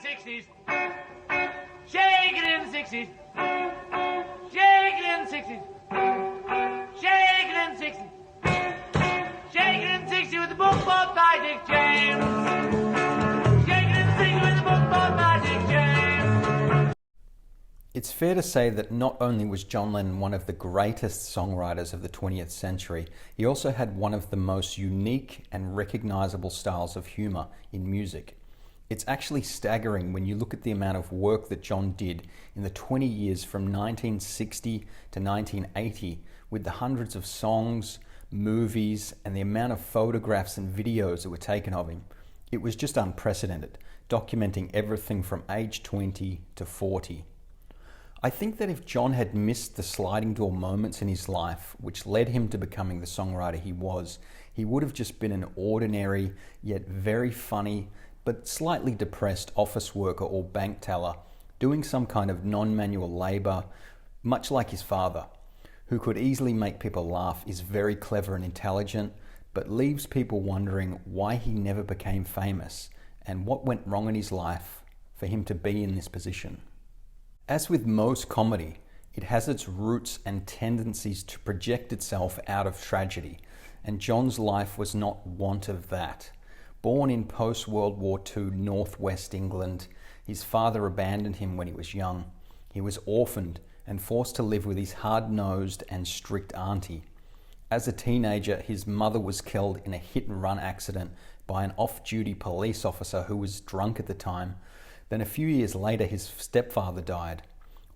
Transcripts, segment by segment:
60s. Shake it in the 60s. Shake it in the 60s. Shake it in the 60s. Shake it in the 60s with the book bought by Dick James. Shake it in the 60s with the book bought by Dick James. It's fair to say that not only was John Lennon one of the greatest songwriters of the 20th century, he also had one of the most unique and recognizable styles of humor in music. It's actually staggering when you look at the amount of work that John did in the 20 years from 1960 to 1980 with the hundreds of songs, movies, and the amount of photographs and videos that were taken of him. It was just unprecedented, documenting everything from age 20 to 40. I think that if John had missed the sliding door moments in his life, which led him to becoming the songwriter he was, he would have just been an ordinary, yet very funny, but slightly depressed office worker or bank teller, doing some kind of non-manual labor, much like his father, who could easily make people laugh, is very clever and intelligent, but leaves people wondering why he never became famous and what went wrong in his life for him to be in this position. As with most comedy, it has its roots and tendencies to project itself out of tragedy, and John's life was not want of that. Born in post-World War II northwest England, his father abandoned him when he was young. He was orphaned and forced to live with his hard-nosed and strict auntie. As a teenager, his mother was killed in a hit-and-run accident by an off-duty police officer who was drunk at the time. Then a few years later, his stepfather died.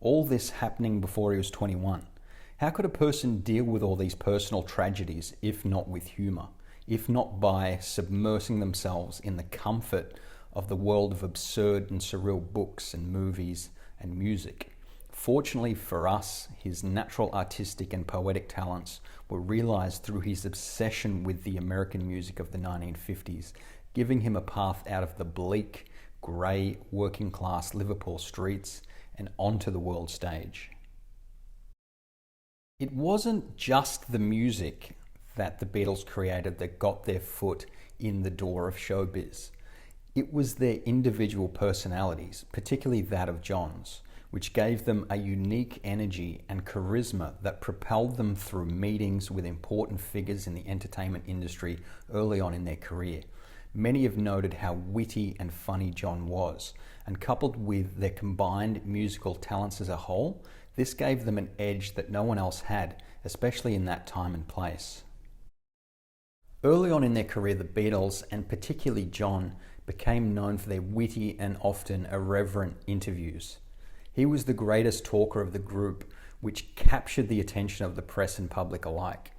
All this happening before he was 21. How could a person deal with all these personal tragedies if not with humor? If not by submersing themselves in the comfort of the world of absurd and surreal books and movies and music. Fortunately for us, his natural artistic and poetic talents were realized through his obsession with the American music of the 1950s, giving him a path out of the bleak, grey, working-class Liverpool streets and onto the world stage. It wasn't just the music that the Beatles created that got their foot in the door of showbiz. It was their individual personalities, particularly that of John's, which gave them a unique energy and charisma that propelled them through meetings with important figures in the entertainment industry early on in their career. Many have noted how witty and funny John was, and coupled with their combined musical talents as a whole, this gave them an edge that no one else had, especially in that time and place. Early on in their career, the Beatles, and particularly John, became known for their witty and often irreverent interviews. He was the greatest talker of the group, which captured the attention of the press and public alike.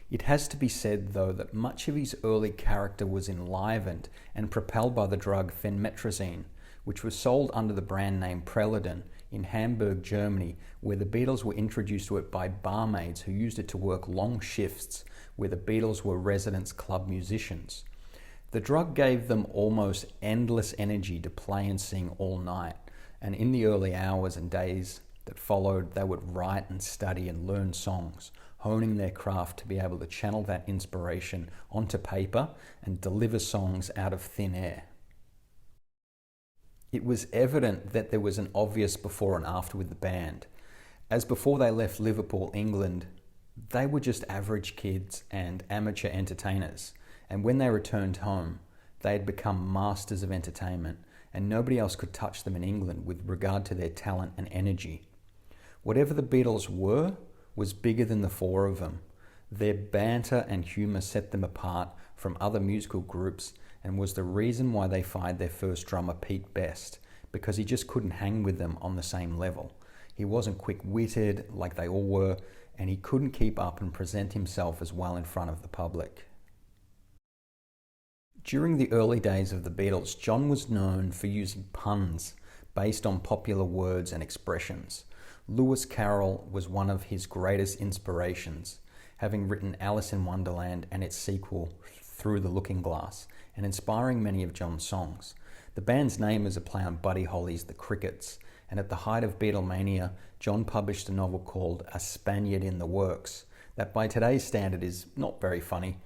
It has to be said, though, that much of his early character was enlivened and propelled by the drug phenmetrazine, which was sold under the brand name Preludin in Hamburg, Germany, where the Beatles were introduced to it by barmaids who used it to work long shifts where the Beatles were resident club musicians. The drug gave them almost endless energy to play and sing all night, and in the early hours and days that followed, they would write and study and learn songs, honing their craft to be able to channel that inspiration onto paper and deliver songs out of thin air. It was evident that there was an obvious before and after with the band, as before they left Liverpool, England, they were just average kids and amateur entertainers, and when they returned home, they had become masters of entertainment, and nobody else could touch them in England with regard to their talent and energy. Whatever the Beatles were was bigger than the four of them. Their banter and humour set them apart from other musical groups and was the reason why they fired their first drummer, Pete Best, because he just couldn't hang with them on the same level. He wasn't quick-witted like they all were, and he couldn't keep up and present himself as well in front of the public. During the early days of the Beatles, John was known for using puns based on popular words and expressions. Lewis Carroll was one of his greatest inspirations, having written Alice in Wonderland and its sequel, Through the Looking Glass, and inspiring many of John's songs. The band's name is a play on Buddy Holly's The Crickets, and at the height of Beatlemania, John published a novel called A Spaniard in the Works, that by today's standard is not very funny,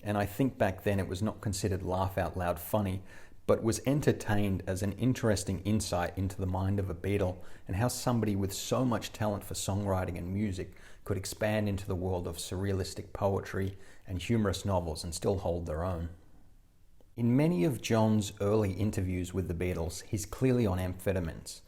and I think back then it was not considered laugh-out-loud funny, but was entertained as an interesting insight into the mind of a Beatle and how somebody with so much talent for songwriting and music could expand into the world of surrealistic poetry and humorous novels and still hold their own. In many of John's early interviews with the Beatles, he's clearly on amphetamines,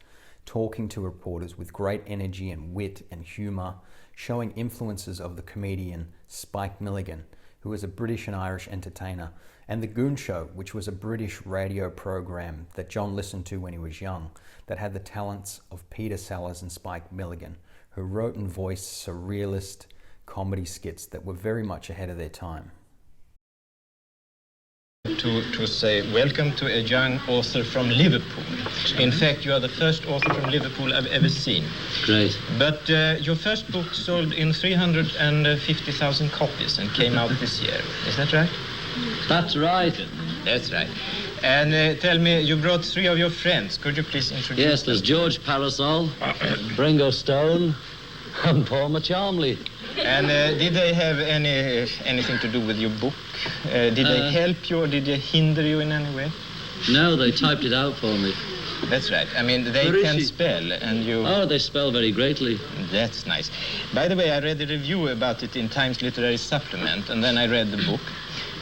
talking to reporters with great energy and wit and humour, showing influences of the comedian Spike Milligan, who was a British and Irish entertainer, and The Goon Show, which was a British radio program that John listened to when he was young, that had the talents of Peter Sellers and Spike Milligan, who wrote and voiced surrealist comedy skits that were very much ahead of their time. To say welcome to a young author from Liverpool. In fact, you are the first author from Liverpool I've ever seen. Great. But your first book sold in 350,000 copies and came out this year. Is that right? That's right. That's right. And tell me, you brought 3 of your friends. Could you please introduce Yes, there's them? George Parasol, Ringo Stone, and Paul McCharmley. And did they have anything to do with your book? Did they help you or did they hinder you in any way? No, they typed it out for me. That's right. I mean, they Where is can she? spell and you... Oh, they spell very greatly. That's nice. By the way, I read a review about it in Times Literary Supplement, and then I read the book.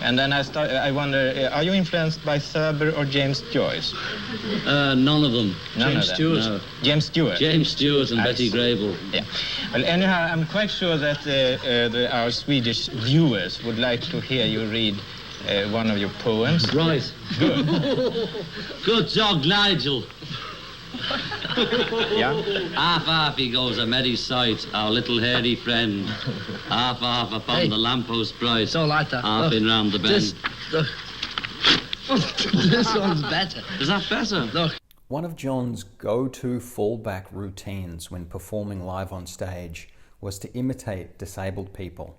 And then I wonder, are you influenced by Thurber or James Joyce? None of them. None James of them, Stewart. no. James Stewart. James Stewart and I Betty see. Grable. Yeah. Well, anyhow, I'm quite sure that our Swedish viewers would like to hear you read one of your poems. Right. Good. Good dog, Nigel. Yeah? Half he goes, a merry sight, our little hairy friend. Half upon the lamppost bright. It's all like that. Half in round the bend. This one's better. Is that better? Look. One of John's go-to fallback routines when performing live on stage was to imitate disabled people.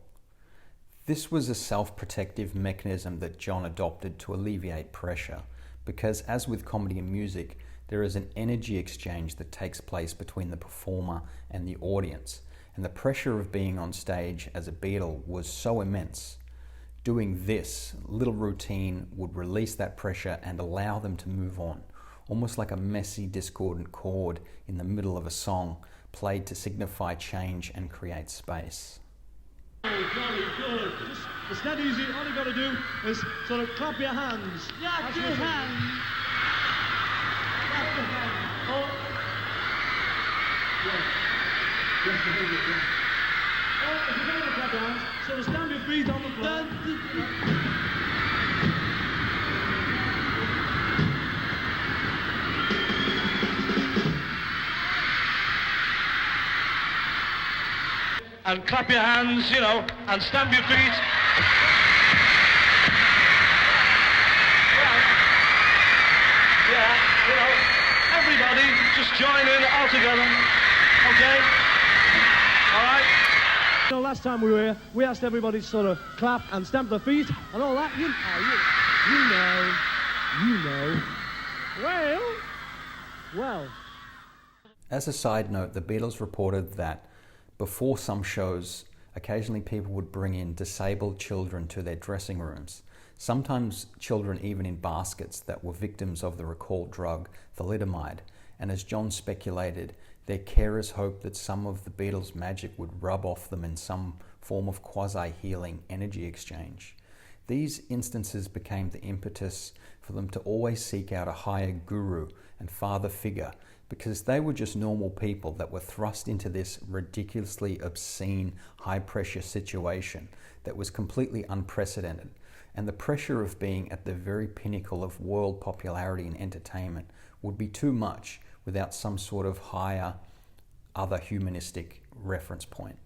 This was a self-protective mechanism that John adopted to alleviate pressure, because as with comedy and music, there is an energy exchange that takes place between the performer and the audience, and the pressure of being on stage as a Beatle was so immense. Doing this little routine would release that pressure and allow them to move on, almost like a messy, discordant chord in the middle of a song, played to signify change and create space. Jolly good. Just dead easy. All you've got to do is sort of clap your hands. Yeah, good hand. Clap your hands. Oh. Yeah. Yes, the big one, yeah. Oh, if you're going to clap your hands, sort of stamp your feet on the floor. And clap your hands, you know, and stamp your feet. Yeah, you know, everybody just join in all together, okay? All right? You know, last time we were here, we asked everybody to sort of clap and stamp their feet and all that. You know. Well. As a side note, the Beatles reported that before some shows, occasionally people would bring in disabled children to their dressing rooms, sometimes children even in baskets that were victims of the recalled drug thalidomide, and as John speculated, their carers hoped that some of the Beatles' magic would rub off them in some form of quasi-healing energy exchange. These instances became the impetus for them to always seek out a higher guru and father figure, because they were just normal people that were thrust into this ridiculously obscene, high-pressure situation that was completely unprecedented. And the pressure of being at the very pinnacle of world popularity and entertainment would be too much without some sort of higher, other humanistic reference point.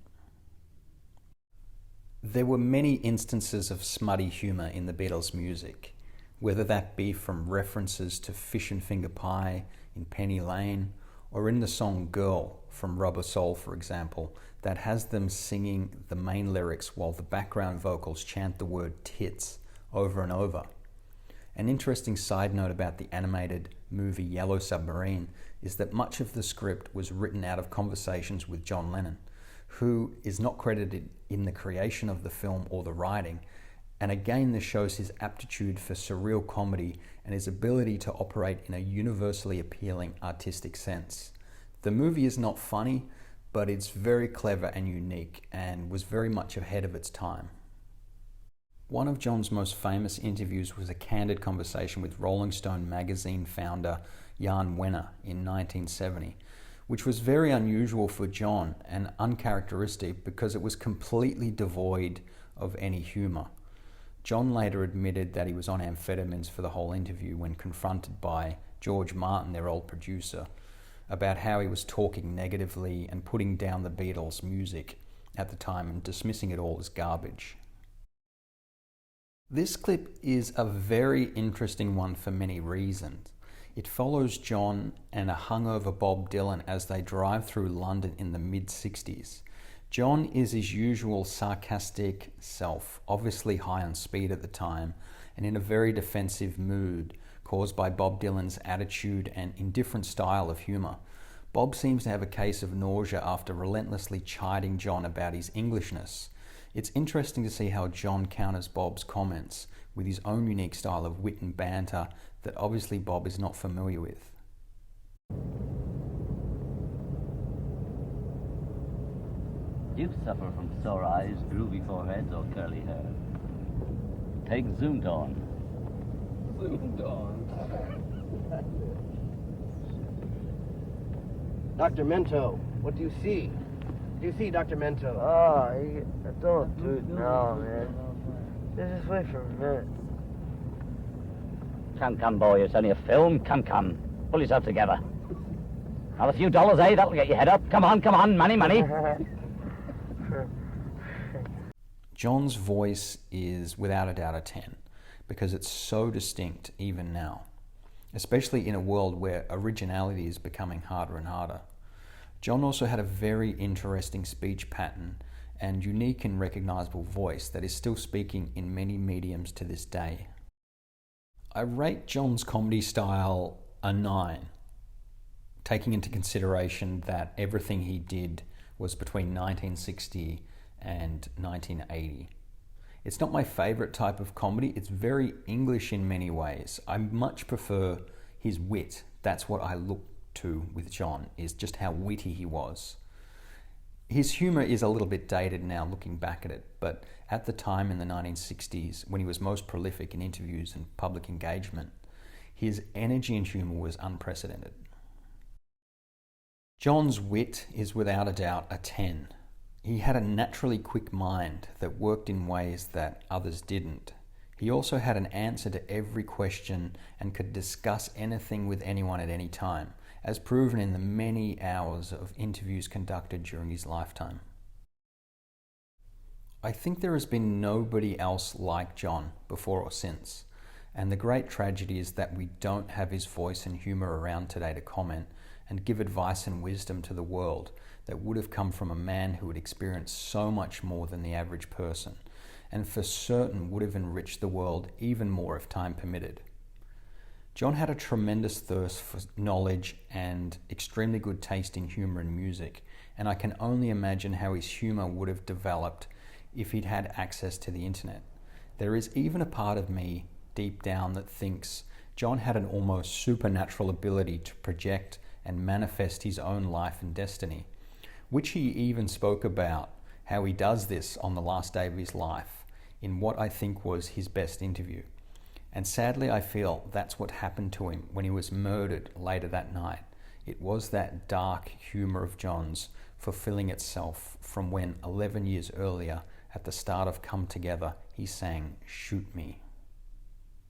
There were many instances of smutty humour in the Beatles' music, whether that be from references to Fish and Finger Pie in Penny Lane, or in the song Girl from Rubber Soul, for example, that has them singing the main lyrics while the background vocals chant the word tits over and over. An interesting side note about the animated movie Yellow Submarine is that much of the script was written out of conversations with John Lennon, who is not credited in the creation of the film or the writing, And again, this shows his aptitude for surreal comedy and his ability to operate in a universally appealing artistic sense. The movie is not funny, but it's very clever and unique and was very much ahead of its time. One of John's most famous interviews was a candid conversation with Rolling Stone magazine founder Jan Wenner in 1970, which was very unusual for John and uncharacteristic because it was completely devoid of any humor. John later admitted that he was on amphetamines for the whole interview when confronted by George Martin, their old producer, about how he was talking negatively and putting down the Beatles' music at the time and dismissing it all as garbage. This clip is a very interesting one for many reasons. It follows John and a hungover Bob Dylan as they drive through London in the mid-60s. John is his usual sarcastic self, obviously high on speed at the time, and in a very defensive mood, caused by Bob Dylan's attitude and indifferent style of humour. Bob seems to have a case of nausea after relentlessly chiding John about his Englishness. It's interesting to see how John counters Bob's comments with his own unique style of wit and banter that obviously Bob is not familiar with. Do you suffer from sore eyes, droopy foreheads, or curly hair? Take Zoomed On. Zoomed On. Dr. Mento, what do you see? What do you see, Dr. Mento? Oh, I don't do it now, man. Just wait for a minute. Come, boy, it's only a film. Come. Pull yourself together. Another few dollars, eh? That'll get your head up. Come on, money. John's voice is without a doubt a 10 because it's so distinct even now, especially in a world where originality is becoming harder and harder. John also had a very interesting speech pattern and unique and recognizable voice that is still speaking in many mediums to this day. I rate John's comedy style a 9, taking into consideration that everything he did was between 1960 and 1980. It's not my favorite type of comedy. It's very English in many ways. I much prefer his wit. That's what I look to with John, is just how witty he was. His humor is a little bit dated now looking back at it, but at the time in the 1960s, when he was most prolific in interviews and public engagement, his energy and humor was unprecedented. John's wit is without a doubt a 10. He had a naturally quick mind that worked in ways that others didn't. He also had an answer to every question and could discuss anything with anyone at any time, as proven in the many hours of interviews conducted during his lifetime. I think there has been nobody else like John before or since, and the great tragedy is that we don't have his voice and humor around today to comment and give advice and wisdom to the world that would have come from a man who had experienced so much more than the average person, and for certain would have enriched the world even more if time permitted. John had a tremendous thirst for knowledge and extremely good taste in humor and music, and I can only imagine how his humor would have developed if he'd had access to the internet. There is even a part of me deep down that thinks John had an almost supernatural ability to project and manifest his own life and destiny, which he even spoke about how he does this on the last day of his life in what I think was his best interview. And sadly, I feel that's what happened to him when he was murdered later that night. It was that dark humor of John's fulfilling itself from when 11 years earlier, at the start of Come Together, he sang "Shoot Me."